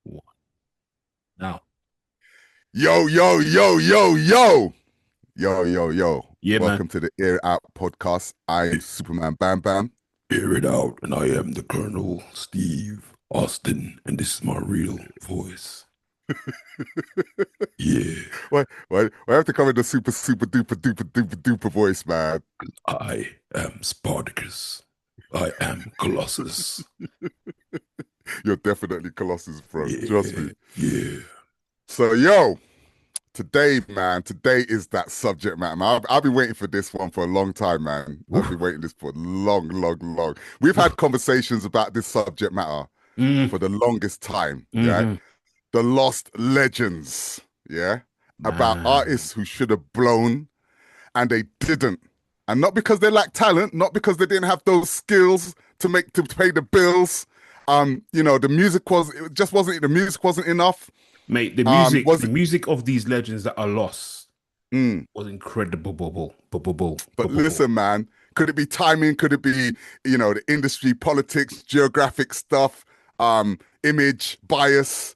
One. Now, Yo, yo, yo, yo, yo. Yo, yo, yo. yeah, man. Welcome to the Air Out podcast. I'm Superman Bam Bam. Air it out, and I am the Colonel Steve Austin, and this is my real voice. Yeah, Why have to come in the super duper voice, man? I am Spartacus. I am Colossus. You're definitely Colossus, bro. Trust Yeah, me. yeah. So, yo, today, man, today is that subject matter, man. I've been waiting for this one for a long time, man. I've been Woof, waiting this for long, long, long. We've woof. had conversations about this subject matter Mm, for the longest time, yeah? mm-hmm. The lost legends, yeah, about Man, artists who should have blown and they didn't. And not because they lacked talent, not because they didn't have those skills to pay the bills. The music was it just wasn't the music wasn't enough. mate, the music, Was the it music of these legends that are lost mm. was incredible. Bubble, bubble, bubble, But bubble. listen, man, could it be timing? Could it be, the industry, politics, geographic stuff, image, bias?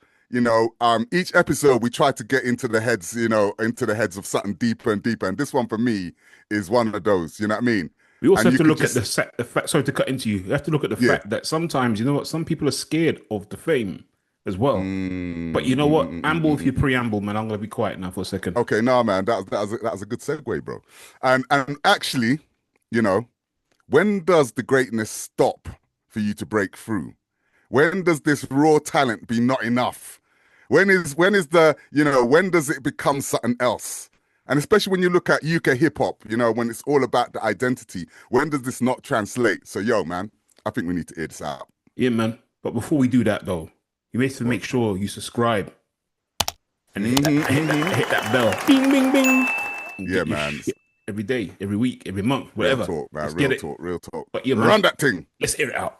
Each episode we try to get into the heads, into the heads of something deeper and deeper. And this one for me is one of those, you know what I mean? We also And have you to could look at just, the fact. Sorry to cut into you. You have to look at the yeah. fact that sometimes, you know what, some people are scared of the fame as well. But you know what? Amble with your Mm. preamble, man. I'm gonna be quiet now for a second. Okay, no, man, that was a good segue, bro. And actually, you know, when does the greatness stop for you to break through? When does this raw talent be not enough? When is when does it become something else? And especially when you look at UK hip hop, when it's all about the identity, when does this not translate? So yo, man, I think we need to air this out. Yeah, man. But before we do that, though, you need to Go on. make sure you subscribe and hit that, Mm-hmm, hit that, mm-hmm. hit that bell. Bing, bing, bing. And Yeah, get your man. shit every day, every week, every month, Real whatever. talk, man. Let's get Real it. talk, real talk. But yeah, man. Run that thing. Let's air it out.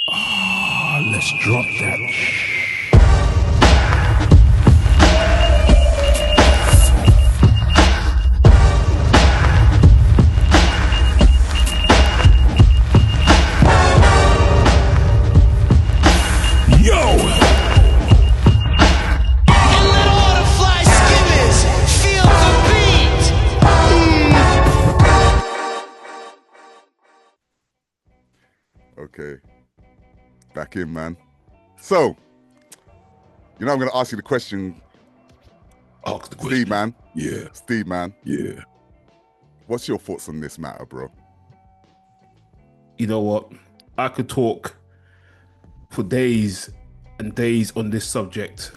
Ah, let's drop that. Yo! And let all the fly skimmers feel the beat. Okay, back in, man. So, I'm gonna ask you the question, Ask the Steve, question. man. Yeah, Steve, man. yeah. What's your thoughts on this matter, bro? You know what? I could talk for days and days on this subject.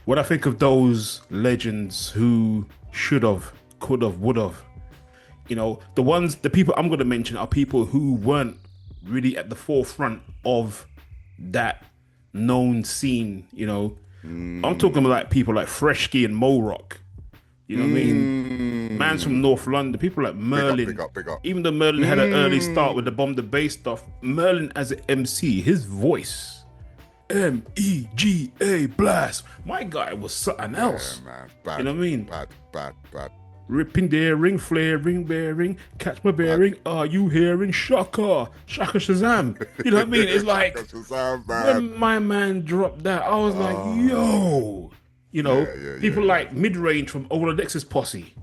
When I think of those legends who should have, could have, would have, the people I'm going to mention are people who weren't really at the forefront of that known scene. I'm talking about like people like Freshki and Mo Rock. You know what I mean? Man's from North London. People like Big up, Merlin. big up, big up. Even though Merlin had an early start with the bomb the bass stuff, Merlin as an MC, his voice, MEGA blast. My guy was something else. Yeah, man. Bad. You know what I mean? Bad. Ripping daring, flaring, bearing, catch my bearing. Are you hearing Shaka? Shaka Shazam. You know what I mean? It's like That's what's up, man. when my man dropped that, I was like, yo. Yeah, People yeah. like mid range from Ola Dex's posse.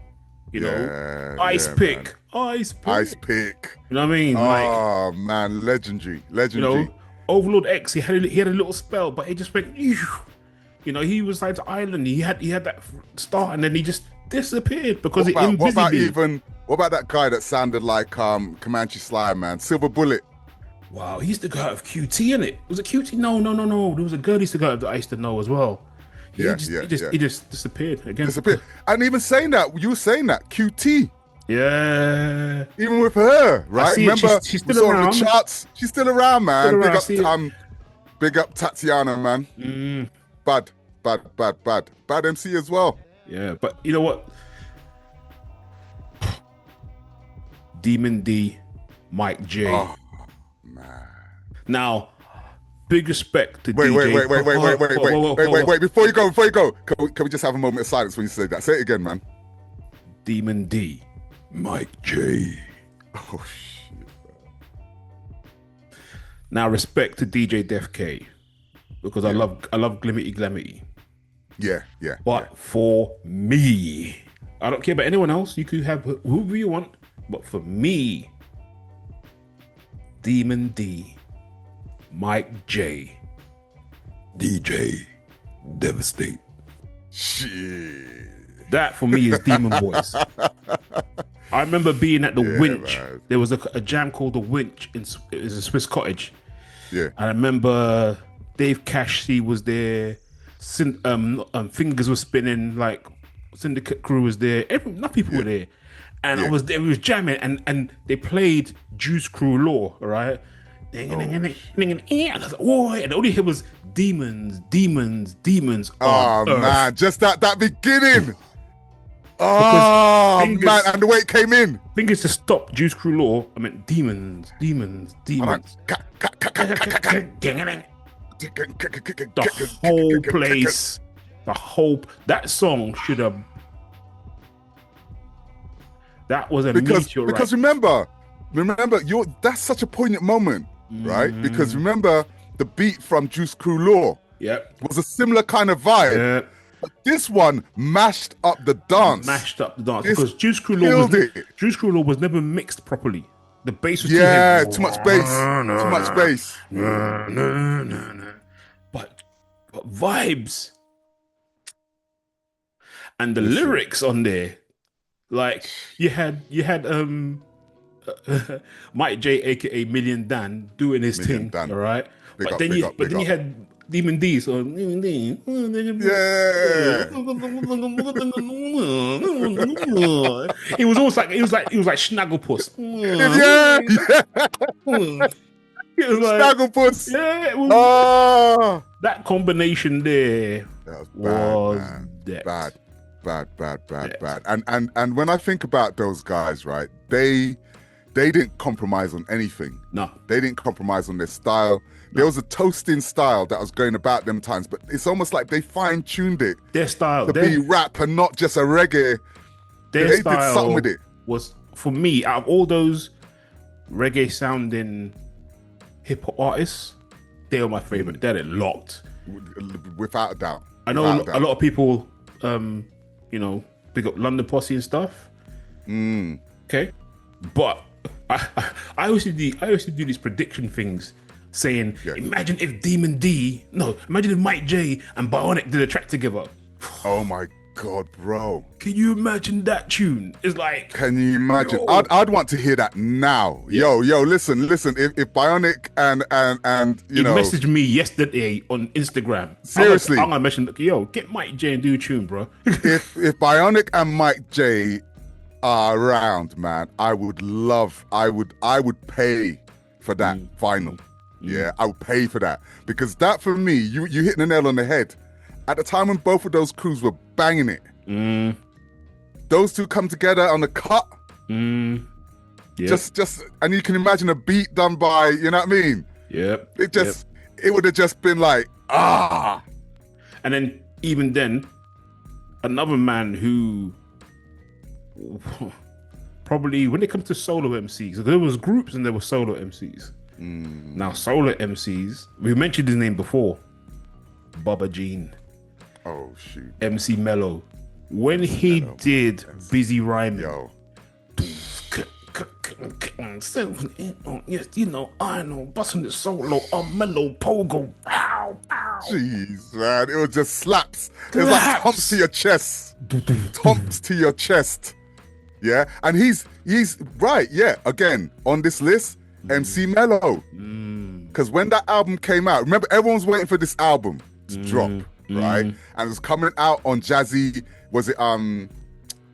Ice Yeah, pick, man. ice pick. Ice pick. You know what I mean? Like, Oh man, legendary. Overlord X, he had a little spell, but it just went. He was like the island. He had that start, and then he just disappeared because it What about invisible. what about that guy that sounded like Comanche Slime, man? Silver Bullet. Wow, he used to go out of QT in it. Was it QT? No. There was a girl he used to go out that I used to know as well. He Yeah, just disappeared again. Disappeared. And even saying that, you were saying that QT, Yeah. even with her, right? see it. Remember, She's we still saw on around. the charts. She's still around, man. Still around, I see it. Big up Tatiana, man. Bad MC as well. Yeah, but you know what? Demon D, Mike J. Oh man. Now, big respect to Wait, DJ. wait. Before you go, can we just have a moment of silence when you say that? Say it again, man. Demon D, Mike J. Oh shit. Now, respect to DJ Def K, because I love Glimity Glamity. Yeah, yeah. But for me, I don't care about anyone else. You could have whoever you want, but for me, Demon D, Mike J, DJ Devastate. Shit. That for me is Demon Boys. I remember being at the Winch. Man. There was a jam called the Winch. It was a Swiss Cottage. Yeah. I remember Dave Cashy was there. Fingers were spinning. Like Syndicate Crew was there. Enough people were there, and I was there. We was jamming, and they played Juice Crew Law. Right. And I was like, "Whoa!" And all you hear was demons, demons, demons. Oh on man, Earth. just that beginning. Oh Fingers- man, and the way it came in. Fingers to stop Juice Crew Law. I meant demons, demons, demons. The whole place, that song should have. That was a meteorite. Because remember, that's such a poignant moment, right? Because remember, the beat from Juice Crew Law was a similar kind of vibe. Yeah. But this one mashed up the dance. Because Juice Crew Law was never mixed properly. The bass was too much bass. Too much bass. But vibes and the lyrics on there, like you had Mike J, aka Million Dan, doing his thing, Dan. all right. Big But up, then big you up, big up. had Demon D, so He was almost like Snagglepuss. Yeah. It was like, Snagglepuss. yeah, it was, Oh, that combination there that was was bad, depth. bad. And when I think about those guys, right, they didn't compromise on anything. No, They didn't compromise on their style. There was a toasting style that was going about them times, but it's almost like they fine-tuned it their style, to be rap and not just a reggae. their They did style something with it. was, for me, out of all those reggae sounding hip hop artists, they were my favorite. They're locked. Without a doubt. I know Without a doubt. lot of people, big up London Posse and stuff. Okay, but I always do these prediction things, saying, imagine if imagine if Mike J and Bionic did a track together. Oh my God, bro. Can you imagine that tune? It's like, Can you imagine? Yo. I'd want to hear that now. Yo, listen. If Bionic and he messaged me yesterday on Instagram. Seriously. I'm gonna mention, get Mike J and do a tune, bro. if Bionic and Mike J are around, man, I would pay for that vinyl. Yeah, I would pay for that, because that, for me, you hit the nail on the head. At the time when both of those crews were banging it, those two come together on the cut. Yep. Just and you can imagine a beat done by, you know what I mean? Yep. It would have just been like, ah. And then, even then, another man who probably, when it comes to solo MCs, there was groups and there were solo MCs. Now, solo MCs, we mentioned his name before, Baba Jean, Oh shoot. MC Mello. When he did Busy Rhyming, Yo. yes, I know, busting the solo, mellow pogo, pow, pow. Jeez, man. It was just slaps. It was like thumps to your chest. Thumps to your chest. Yeah. And he's right, yeah. Again, on this list, MC Mello. Because when that album came out, remember, everyone's waiting for this album to drop, right? And it was coming out on Jazzy. Was it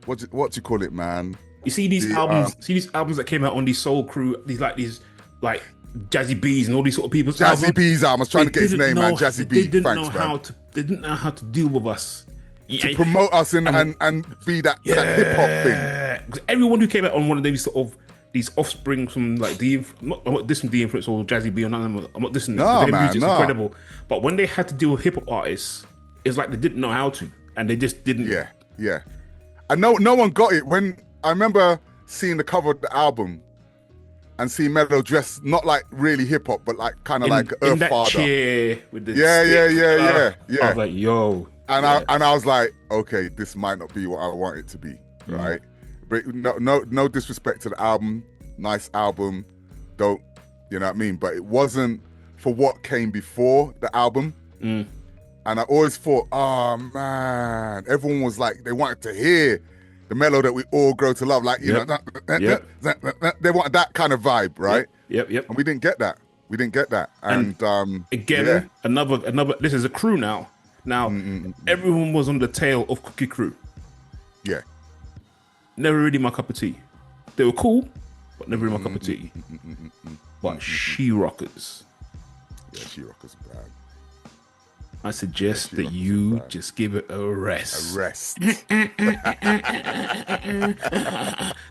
what do you call it, man? You see these albums, that came out on these Soul Crew, these Jazzy B's and all these sort of people. Jazzy B's album. I was trying to get his name, man. Jazzy B. They didn't Thanks, know man. how to. They didn't know how to deal with us. To promote us and be that hip hop thing. Because everyone who came out on one of these offspring from like I'm not dissing the influence or Jazzy B or none of them. I'm not dissing them. No, Their man, music's no. incredible. But when they had to deal with hip hop artists, it's like they didn't know how to, and they just didn't. Yeah. And no one got it. When I remember seeing the cover of the album, and see Mello dressed not like really hip hop, but like kind of like in Earth that Father. chair with the Yeah, stick. I was like, yo. And I was like, okay, this might not be what I want it to be, right? But no disrespect to the album, nice album, dope, you know what I mean? But it wasn't for what came before the album. And I always thought, oh man, everyone was like, they wanted to hear the mellow that we all grow to love, like, you know, they wanted that kind of vibe, right? Yep. And we didn't get that. And again, another. This is a crew now. Now, everyone was on the tail of Cookie Crew. Yeah. Never really my cup of tea. They were cool, but never really my cup of tea. But She Rockers. Yeah, She Rockers bad. I suggest that you just give it a rest.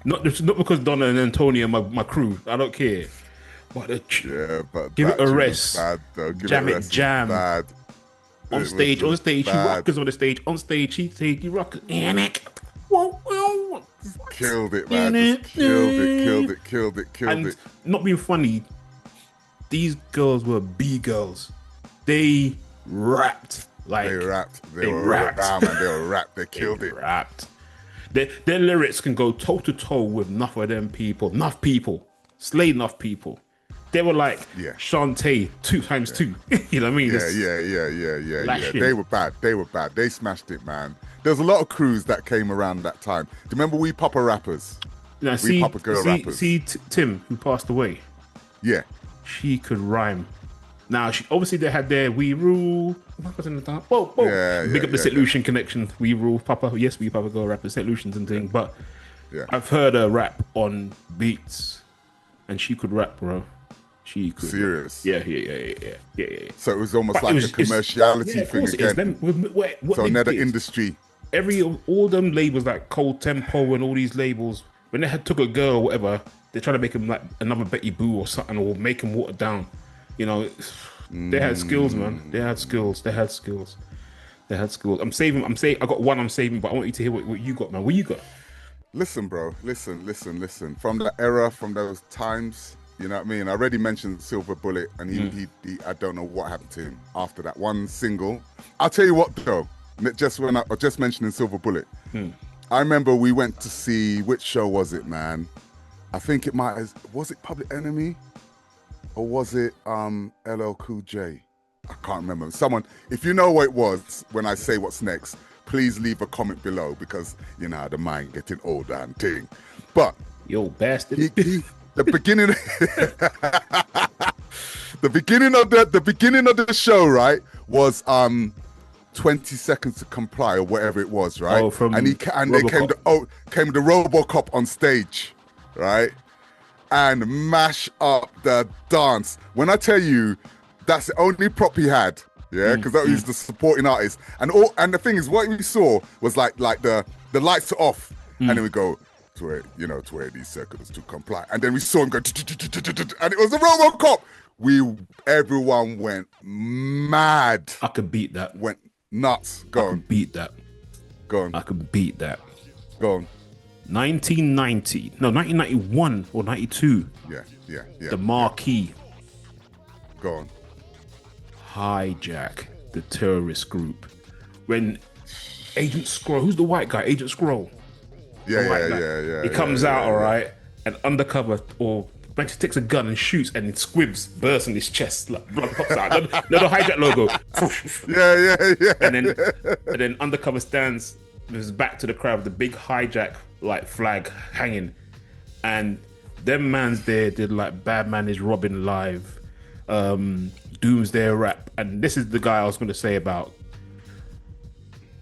Not because Donna and Antonio are my crew. I don't care. But give it a rest. Bad, though. Jam. Bad. On stage, She Rockers on the stage. On stage, She Rockers. Killed it, man. Just killed it. And not being funny, these girls were B girls. They rapped. They rapped. They killed it. Rapped. Their lyrics can go toe to toe with enough of them people. Enough people. Slay enough people. They were like Shantae 2x2. You know what I mean? Yeah. They were bad. They smashed it, man. There's a lot of crews that came around that time. Do you remember We Papa rappers? Now, Papa Girl rappers. Tim, who passed away. Yeah. She could rhyme. Now, obviously they had their We Rule. Whoa. Big up the St. Lucian connection. We Rule, Papa. Yes, We Papa Girl rappers, St. Lucians and things. But I've heard her rap on beats, and she could rap, bro. She could. Serious? Yeah. So it was almost like a commerciality thing again. So another industry. All them labels like Cold Tempo and all these labels, when they took a girl or whatever, they try to make him like another Betty Boo or something, or make him watered down. You know, they had skills, man. They had skills. I'm saving. I got one I'm saving, but I want you to hear what you got, man. What you got? Listen, bro. Listen. From that era, from those times, you know what I mean? I already mentioned Silver Bullet, and he I don't know what happened to him after that one single. I'll tell you what, though. Just when I was just mentioning Silver Bullet, I remember we went to see, which show was it, man? I think was it Public Enemy? Or was it LL Cool J? I can't remember. Someone, if you know what it was when I say what's next, please leave a comment below, because you know the mind getting older and thing. But yo, bastard. The beginning the beginning of the show, right, was 20 Seconds to Comply or whatever it was, right? Oh, and they came the RoboCop on stage, right? And mash up the dance. When I tell you, that's the only prop he had, because that was the supporting artist. And the thing is, what we saw was like the lights are off, and then we go 20 seconds to comply, and then we saw him go, and it was the RoboCop. Everyone went mad. I could beat that. Went nuts. Go on. Beat that. Go on. I could beat that. Go on. 1991 or 92. Yeah. The Marquee. Go on. Hijack the terrorist group. When Agent Scroll, who's the white guy? Agent Scroll. Yeah. He comes out, all right, and undercover, or Banksy takes a gun and shoots, and it squibs, bursts in his chest, like blood pops out. No, the hijack logo. Yeah. And then undercover stands with his back to the crowd with the big hijack like flag hanging, and them mans there did like Bad Man Is Robbing Live, Doomsday Rap, and this is the guy I was going to say about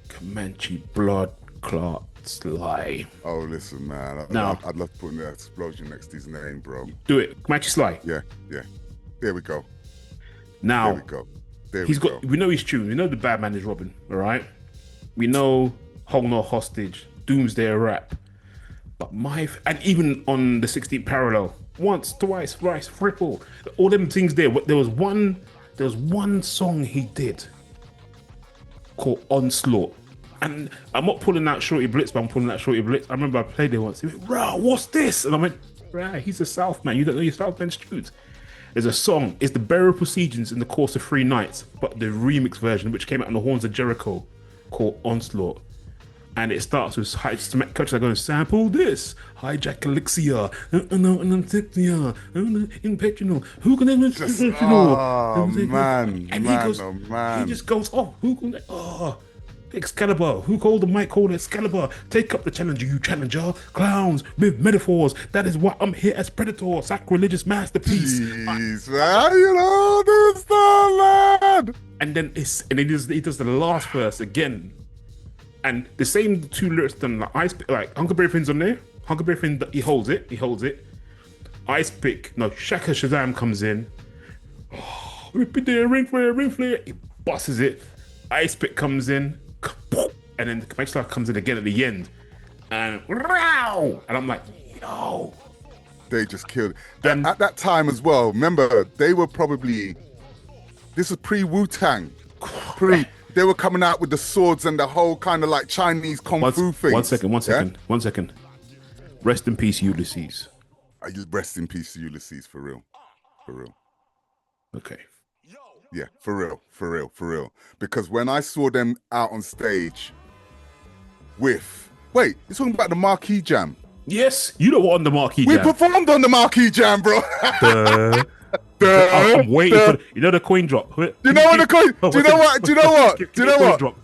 Comanche Blood Clot Sly. Oh, listen, man. I'd love to put an explosion next to his name, bro. Do it, Comanche Sly. Yeah. There we go. Now, there we go. We know his tune. We know the Bad Man Is Robbing. All right. We know Hold No Hostage, Doomsday Rap. But and even on the 16th Parallel, once, twice, thrice, triple, all them things there. There was one song he did called Onslaught. And I'm not pulling out Shorty Blitz, but I'm pulling out Shorty Blitz. I remember I played it once. He went, "Rah, what's this?" And I went, Right, he's a South man. You don't know your South Bend Stews. There's a song. It's the burial proceedings in the course of 3 nights, but the remix version, which came out on the Horns of Jericho, called Onslaught. And it starts with coaches are going to sample this, hijack elixir, impetual. Who can ever oh man, and man, he goes, oh man. he just goes, oh, who can? Oh, Excalibur. Who called the mic? Called Excalibur. Take up the challenger, you challenger. Clowns with metaphors. That is why I'm here as Predator, sacrilegious masterpiece. Jeez, man, you know this lad. And then he does the last verse again. And the same 2 lyrics done like Huckleberry Finn's on there. Huckleberry Finn, he holds it. Ice Pick, no, Shaka Shazam comes in. Oh, rip it there, ring flare. He bosses it. Ice Pick comes in, and then the Comanche comes in again at the end. And I'm like, yo. They just killed it. At that time as well, remember, they were probably, this was pre-Wu-Tang. They were coming out with the swords and the whole kind of like Chinese kung fu thing. One second. Rest in peace, Ulysses. Rest in peace, Ulysses, for real. Okay. Yeah, for real. Because when I saw them out on stage with, wait, you're talking about the Marquee Jam? Yes, you know what on the Marquee We Jam. performed on the Marquee Jam, bro. I'm waiting for the coin drop. Do you know what the coin? Do you know what? Drop.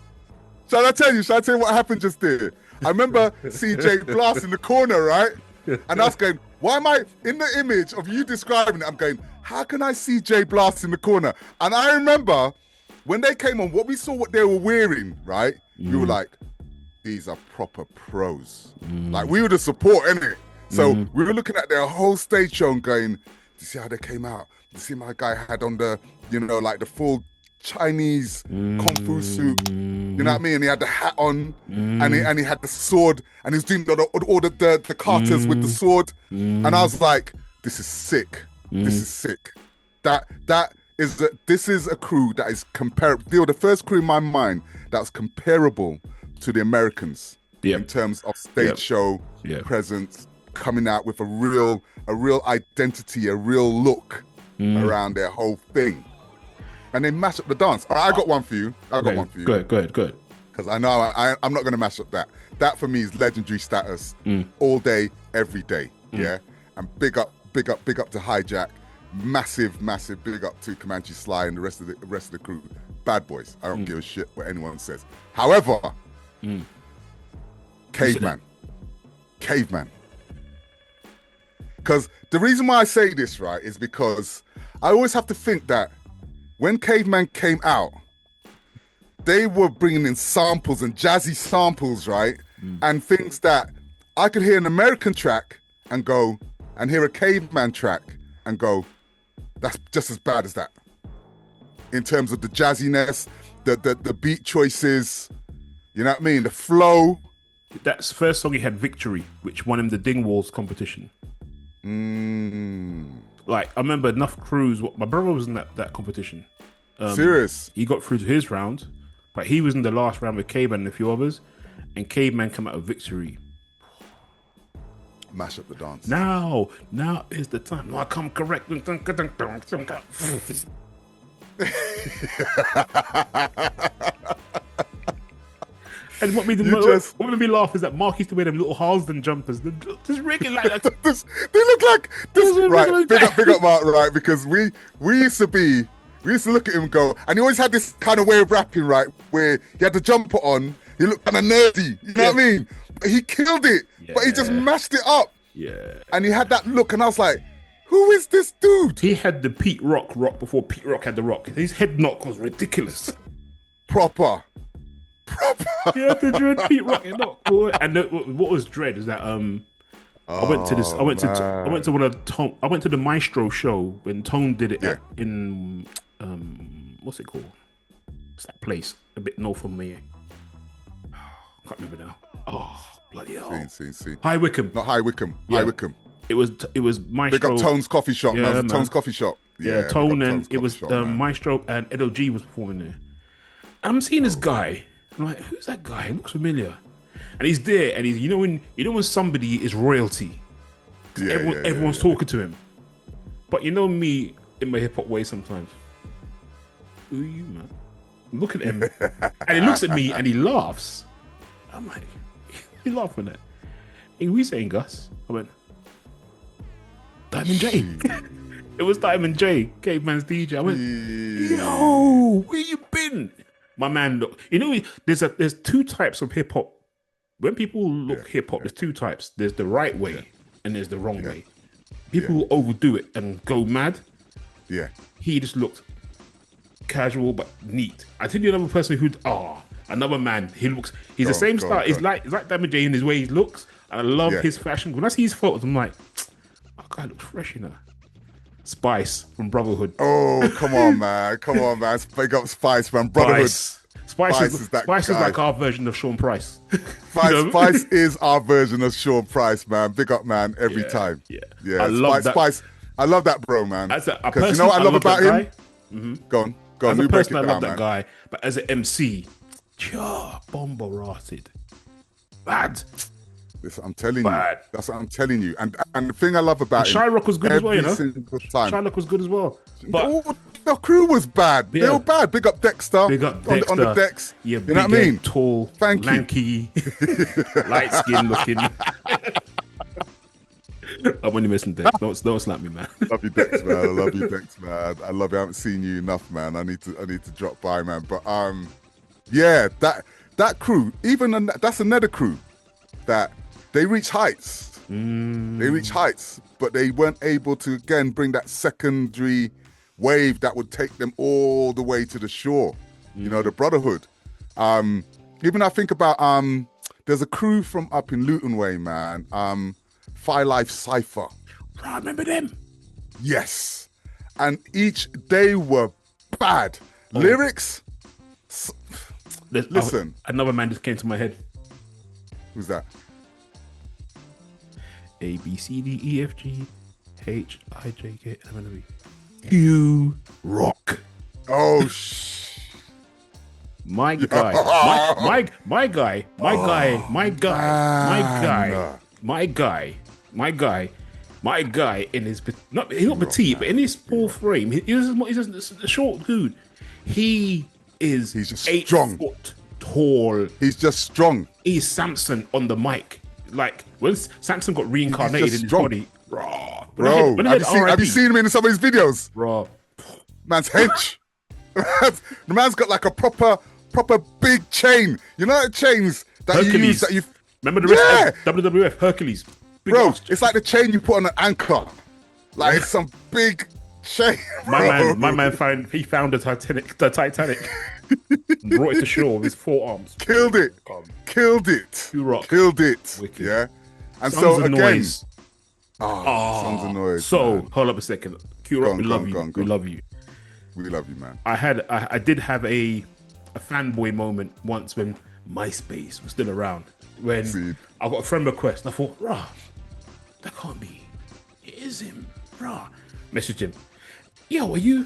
Shall I tell you what happened just there? I remember CJ Blast in the corner, right? And I was going, why am I in the image of you describing it? I'm going, how can I see Jay Blast in the corner? And I remember when they came on, what they were wearing, right? We were like, these are proper pros. Like, we were the support, innit? So we were looking at their whole stage show and going, do you see how they came out? Do you see my guy had on the, like the full Chinese kung fu suit? You know what I mean? And he had the hat on, and he had the sword, and he was doing all the carters with the sword. And I was like, this is sick. This is sick. This is a crew that is comparable. They were the first crew in my mind that was comparable to the Americans in terms of stage show presence, coming out with a real identity, a real look around their whole thing. And they mash up the dance. All right, I got one for you. Good. Because I know I'm not going to mash up that. That for me is legendary status all day, every day. Yeah. And big up to Hijack. Massive big up to Comanche Sly and the rest of the crew. Bad boys. I don't give a shit what anyone says. However, Caveman. Because the reason why I say this, right, is because I always have to think that when Caveman came out, they were bringing in samples and jazzy samples, right? And things that I could hear an American track and go, and hear a Caveman track and go, that's just as bad as that. In terms of the jazziness, the beat choices, you know what I mean? The flow. That's the first song he had, Victory, which won him the Dingwalls competition. Like, I remember enough crews. My brother was in that competition. Serious? He got through to his round, but he was in the last round with Caveman and a few others, and Caveman came out with Victory. Mash up the dance. Now is the time. No, I come correct. And what made me laugh is that Mark used to wear them little Harlesden jumpers. Just really like that. They look like this. Right, big up Mark, right? Because we used to look at him and go, and he always had this kind of way of rapping, right? Where he had the jumper on, he looked kind of nerdy, you know what I mean? But he killed it, but he just mashed it up. Yeah. And he had that look, and I was like, who is this dude? He had the Pete Rock before Pete Rock had the rock. His head knock was ridiculous. Proper. He had the dread Pete Rock knock, boy. And what was dread is that I went to the Maestro show when Tone did it in what's it called? What's that place a bit north of me? Can't remember now. Oh, bloody hell. See. High Wycombe. Not High Wycombe. High Wycombe. It was Maestro. Big up Tone's coffee shop. Yeah, man. Tone's coffee shop. Yeah, Tone, and it was Maestro and Edo G was performing there. And I'm seeing this guy. I'm like, who's that guy? He looks familiar. And he's there, and he's you know when somebody is royalty, Yeah, Everyone's talking to him. But you know me in my hip hop way sometimes. Who are you, man? Look at him. And he looks at me and he laughs. I'm like, you laughing at? Hey, who are you saying, Gus? I went, Diamond J. It was Diamond J, Caveman's DJ. I went, yo, where you been? My man, look, you know, there's two types of hip hop. When people look hip hop, there's two types. There's the right way and there's the wrong way. People overdo it and go mad. Yeah. He just looked casual but neat. I tell you another person another man. He's the same style. He's like Diamond J in his way he looks. And I love his fashion. When I see his photos, I'm like, that guy looks fresh, you know. Spice from Brotherhood. Oh, come on, man. Big up Spice, man. Brotherhood. Spice is like our version of Sean Price. Spice is our version of Sean Price, man. Big up, man, every time. Yeah. I love that. Spice. I love that, bro, man. Because you know what I love about him? Mm-hmm. Go on. As a person, I love that man. guy. But as an MC, bomber-rotted. Bad. Listen, I'm telling Bad. you. That's what I'm telling you. And the thing I love about him, Shyrock was good as well, you know. Shyrock was good as well. But the crew was bad. They were bad. Big up Dexter. Big up Dexter. On the decks. Yeah, you know what I mean? Tall, Thank lanky, light skin looking. I'm only missing Dex. Don't slap me, man. Love you, Dex, man. I love you, Dex, man. I love you. I haven't seen you enough, man. I need to drop by, man. But that crew, that's another crew that they reach heights. They reach heights, but they weren't able to again bring that secondary wave that would take them all the way to the shore. You know, the Brotherhood. Even I think about there's a crew from up in Luton Way, man. Fire Life Cypher. I remember them. Yes. And they were bad. Lyrics. Listen. Another man just came to my head. Who's that? A, B, C, D, E, F, G, H, I, J, K, L, M, N, O, P. Q Rock. Oh, my guy. My guy in his he's not petite, but in his small frame, he's just a short dude. He's just 8 strong. foot tall. He's just strong. He's Samson on the mic. Like when Samson got reincarnated in his strong. body, bro. Have you seen him in some of his videos? Bro, man's hench. The man's got like a proper big chain. You know the chains that Hercules. you use that you remember the rest of WWF Hercules. Big bro, ass. it's like the chain you put on an anchor. Like it's some big chain. Bro. My man found the Titanic. Brought it to shore with his forearms. Killed it. Q-Rock. Killed it. Wicked. Yeah. And Sons so of again. Noise. Sons of Noise. So man. hold up a second. Q-Rock, we love you. We love you. We love you, man. I did have a fanboy moment once when MySpace was still around. When I got a friend request, and I thought, rah, that can't be. It is him, rah. Messaged him. Yo, are you?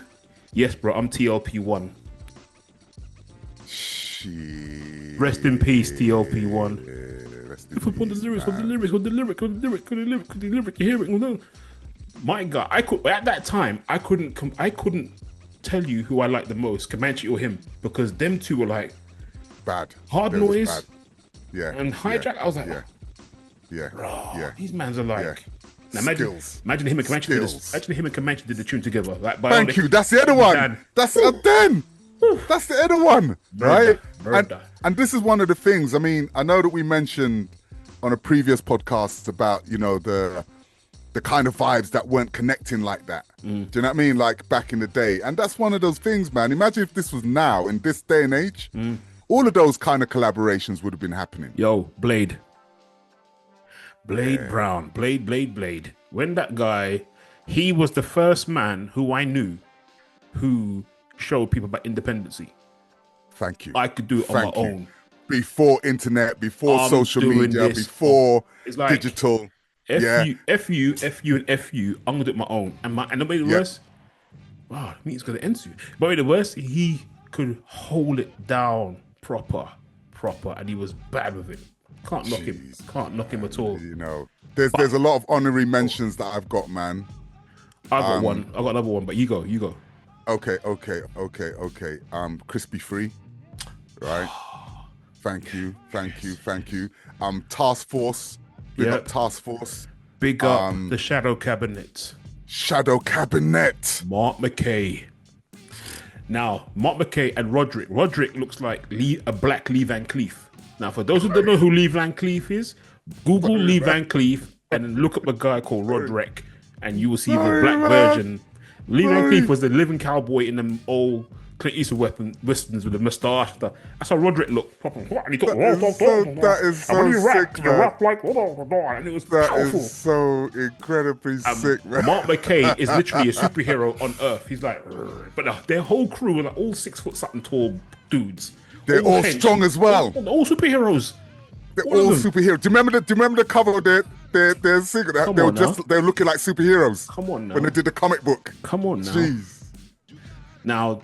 Yes, bro. I'm TLP1. Rest in peace, TLP1. Rest in Put the lyrics, on the lyric, you hear it. My God, at that time, I couldn't tell you who I liked the most, Comanche or him, because them two were like bad. Hard Noise, bad. Yeah, and Hijack. I was like, these mans are like. Now imagine him and Comanche did this. Actually, him and Comanche did the tune together. Like, thank you. That's the other one. That's the other one, right? And this is one of the things. I mean, I know that we mentioned on a previous podcast about the kind of vibes that weren't connecting like that. Do you know what I mean? Like back in the day, and that's one of those things, man. Imagine if this was now in this day and age, all of those kind of collaborations would have been happening. Yo, Blade Brown, Blade. When that guy, he was the first man who I knew who showed people about independency. Thank you. I could do it on my own. Before internet, before social media, before like, digital. F you, and F you. I'm gonna do it my own. And the way the worst, wow, the meeting's gonna end soon. But the worst, he could hold it down proper, and he was bad with it. Can't knock him. Jeez, Can't knock him at all. You know, there's a lot of honorary mentions that I've got, man. I got one. I got another one, but you go. Okay. Crispy Free, right? Thank you. Task Force. Big up Task Force. Big up the Shadow Cabinet. Shadow Cabinet. Mark McKay. Now, Mark McKay and Roderick. Roderick looks like a black Lee Van Cleef. Now, for those who don't know who Lee Van Cleef is, Google Lee Van Cleef and then look up a guy called Roderick, and you will see the black version. Lee Van Cleef was the living cowboy in them old Clint Eastwood westerns with the moustache. That's how Roderick looked. That is so sick, man. And it was That powerful. is so incredibly sick, man. Mark McKay is literally a superhero on Earth. He's like, but their whole crew are like all 6 foot something tall dudes. They're all strong as well. All superheroes. They're all superheroes. Do you remember the cover of their single? They were looking like superheroes. Come on now. When they did the comic book. Come on now. Jeez. Now,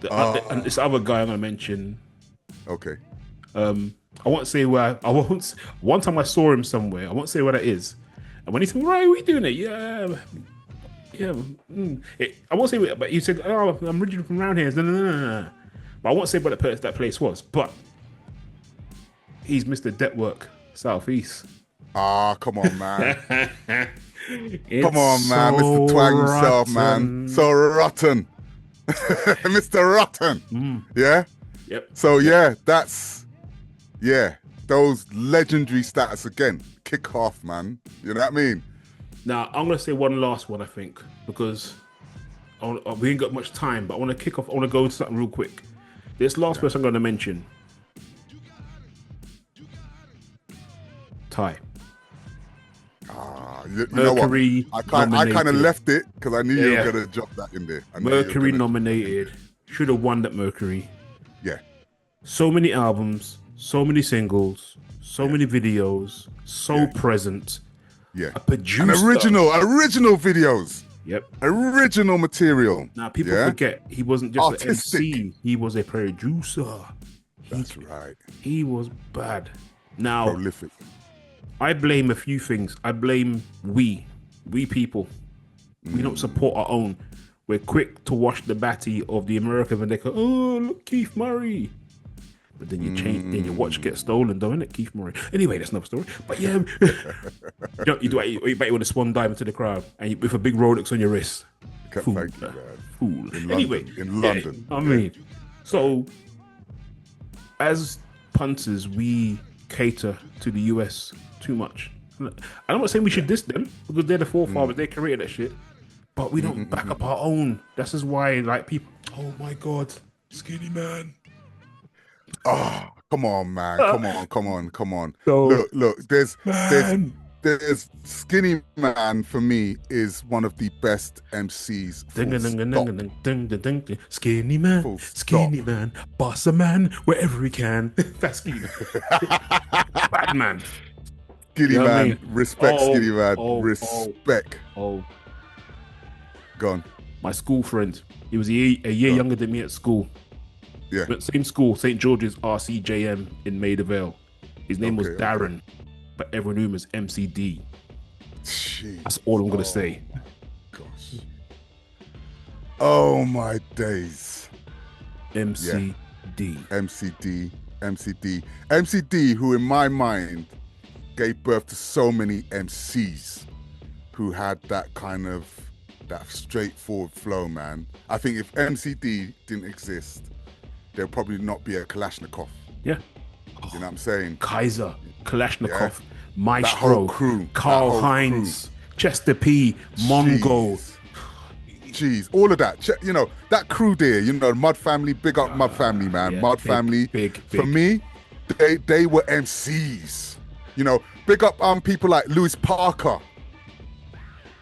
and this other guy I'm gonna mention. Okay. I won't say where. One time I saw him somewhere. I won't say where that is. And when he said, "Right, we doing it?" Yeah. I won't say where, but he said, "Oh, I'm originally from around here." No. But I won't say what that place was. But he's Mr. Detwork Southeast. Come on, man. Come on, man. Mr. Twang himself, man. So rotten. Mr. Rotten. Yeah? Yep. So, those legendary status again. Kick off, man. You know what I mean? Now, I'm going to say one last one, I think, because we ain't got much time, but I want to kick off. I want to go into something real quick. This last person I'm going to mention, Ty. You know what? I kind of left it because I knew you were going to drop that in there. Mercury nominated. Should have won that Mercury. Yeah. So many albums, so many singles, so many videos, present. Yeah. A producer. And original videos. Yep. Original material. Now, people forget he wasn't just artistic. an MC. He was a producer. That's right. He was bad. Now, prolific. I blame a few things. I blame we people. We don't support our own. We're quick to wash the batty of the American when they go, "Oh, look, Keith Murray." But then you change, then your watch gets stolen, don't it, Keith Murray? Anyway, that's another story. But yeah, you bet you want to swan dive into the crowd and with a big Rolex on your wrist. Fool. Thank you, man. Fool. In Anyway, in London. I mean, so as punters, we cater to the US too much. I'm not saying we should diss them because they're the forefathers, they created that shit. But we don't back up our own. This is why, like, people, oh my God, Skinny Man. Oh, come on, man. Come on. So, look, there's Skinny Man for me is one of the best MCs. Skinny Man, boss a man wherever he can. That's Skinny Man. Bad man. Skinny Man, respect Skinny Man, respect. Gone. My school friend. He was a year younger than me at school. Yeah. Same school, St. George's RCJM in Maida Vale. His name was Darren, but everyone knew him as MCD. Jeez. That's all I'm gonna say. Gosh. Oh my days. MCD. MCD, who in my mind gave birth to so many MCs who had that kind of that straightforward flow, man. I think if MCD didn't exist, there'd probably not be a Kalashnikov. Yeah. You know what I'm saying? Kaiser, Kalashnikov, Maestro, crew, Carl Heinz, Chester P, Mongo. Jeez, all of that. You know, that crew there, you know, Mud Family, big up Mud Family, man. Yeah, Mud Family. Big. For me, they were MCs. You know, big up people like Lewis Parker,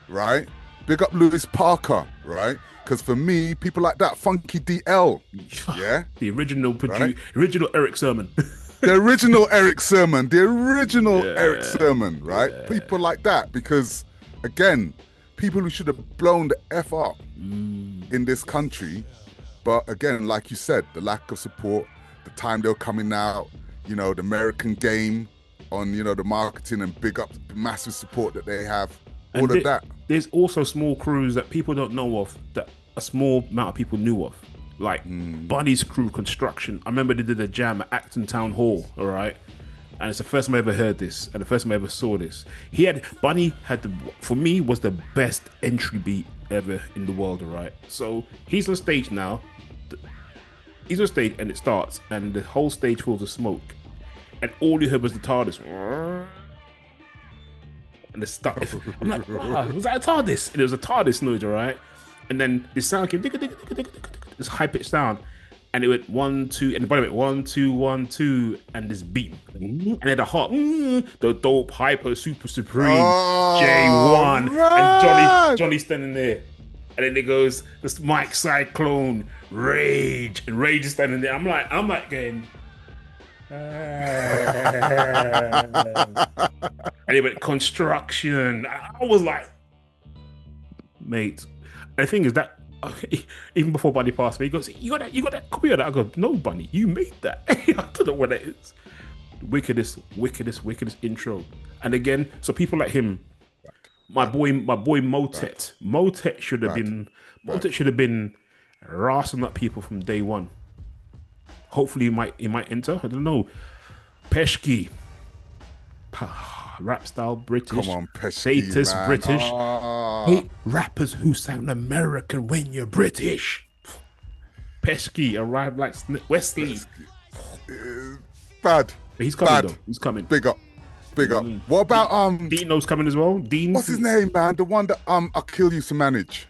right? Big up Lewis Parker, right? Because for me, people like that, Funky DL, yeah? The original producer, original Eric Sermon. The original Eric Sermon, Eric Sermon, right? Yeah. People like that, because again, people who should have blown the F up in this country, but again, like you said, the lack of support, the time they were coming out, you know, the American game, on the marketing and big up the massive support that they have. All And of that. There's also small crews that people don't know of that a small amount of people knew of, like Bunny's crew construction. I remember they did a jam at Acton Town Hall, all right, and it's the first time I ever heard this and the first time I ever saw this. Bunny had for me was the best entry beat ever in the world, all right. So he's on stage now. He's on stage and it starts and the whole stage full of smoke, and all you heard was the TARDIS. And the stuff. I'm like, was that a TARDIS? And it was a TARDIS noise, all right. And then this sound came, this high pitched sound, and it went 1 2, and the body went 1 2 1 2, and this beat, and then the heart, the dope hyper super supreme J1, right. and Johnny standing there, and then it goes this Mike Cyclone Rage, and Rage is standing there. I'm like going. And it went construction. I was like, mate. And the thing is that even before Bunny passed me, he goes, "You got that copy of that?" I go, "No, Bunny, you made that." I don't know what that is. Wickedest intro. And again, so people like him, my boy Motet. Motet should have been rassing up people from day one. Hopefully he might enter. I don't know. Peshki. Rap style British. Come on, Peshki, status man. British. Hate rappers who sound American when you're British. Peshki arrived like Wesley. Bad. But he's coming Bad. though. He's coming. Big up. What about Dino's coming as well. Dean. what's his name, man? The one that Akil used to manage.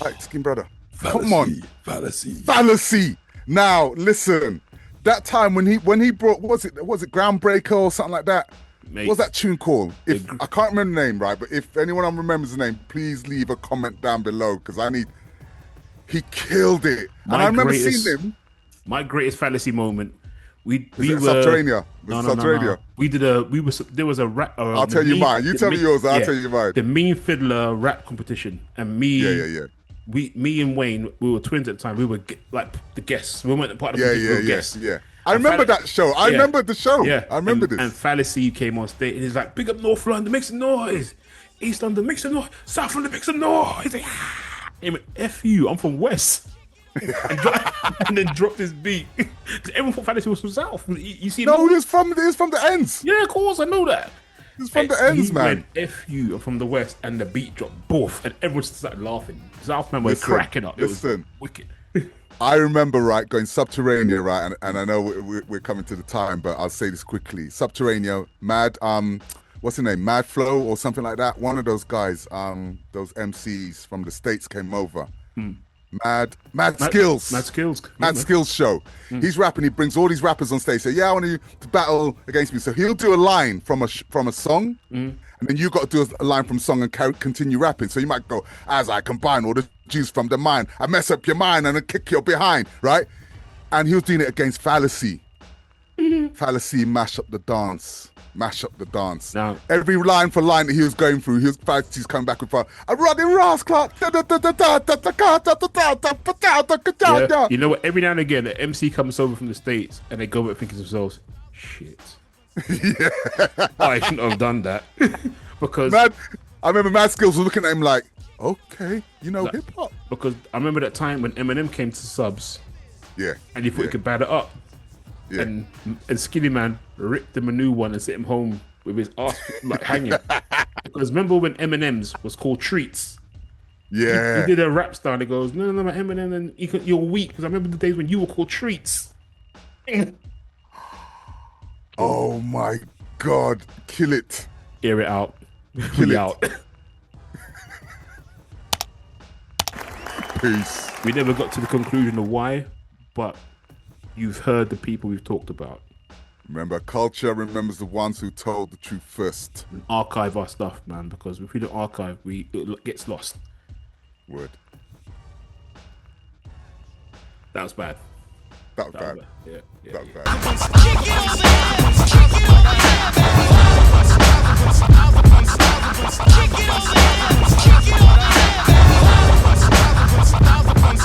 Light skin brother. Come on. Fallacy. Now listen. That time when he brought was it Groundbreaker or something like that? Mate, What's that tune called? If I can't remember the name, right? But if anyone remembers the name, please leave a comment down below because he killed it. And I remember seeing him. My greatest fallacy moment. We were Subterranea. No. There was a rap. I'll tell you mine. You tell me yours. I'll tell you mine. The Mean Fiddler rap competition, and me. Yeah. Me and Wayne, we were twins at the time. We were like the guests. We weren't part of the guests. Yeah. I remember that show. I remember the show. Yeah. I remember this. And Fallacy came on stage and he's like, "Big up North London, make some noise. East London, make some noise. South London, make some noise." He's like, "Ah." He went, "F you, I'm from West." and then dropped his beat. Everyone thought Fallacy was from South. You see? No, it's from the ends. Yeah, of course, I know that. It's from the ends, man. Went, "F you, I'm from the West," and the beat dropped both, and everyone started laughing. South man were cracking up. It was wicked. I remember, right, going Subterranea, right, and I know we're coming to the time, but I'll say this quickly. Subterranea, Mad, what's his name, Mad Flow or something like that. One of those guys, those MCs from the States came over. Mad Skills show. He's rapping. He brings all these rappers on stage. Say, "Yeah, I want you to battle against me." So he'll do a line from a song, and then you got to do a line from song and continue rapping. So you might go, "As I combine all the juice from the mind, I mess up your mind and I kick your behind," right? And he was doing it against Fallacy. Fallacy mash up the dance. Now, every line for line that he was going through, Fallacy's coming back with a running rascal. Yeah. You know what? Every now and again, the MC comes over from the States and they go back thinking to themselves, "Shit, I shouldn't have done that." Because I remember Mad Skills was looking at him like, "Okay, hip hop." Because I remember that time when Eminem came to subs. Yeah. And he thought he could batter up. Yeah. And Skinny Man ripped him a new one and sent him home with his ass like hanging. Because remember when Eminem's was called Treats? Yeah. He did a rap style and he goes, no, Eminem, and you're weak because I remember the days when you were called Treats. Oh my God. Kill it. Air it out. Kill it. Out. Peace. We never got to the conclusion of why, but you've heard the people we've talked about. Remember, culture remembers the ones who told the truth first. And archive our stuff, man, because if we don't archive, it gets lost. Word. That was bad. That was bad. Yeah. That was bad. Kick it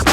over.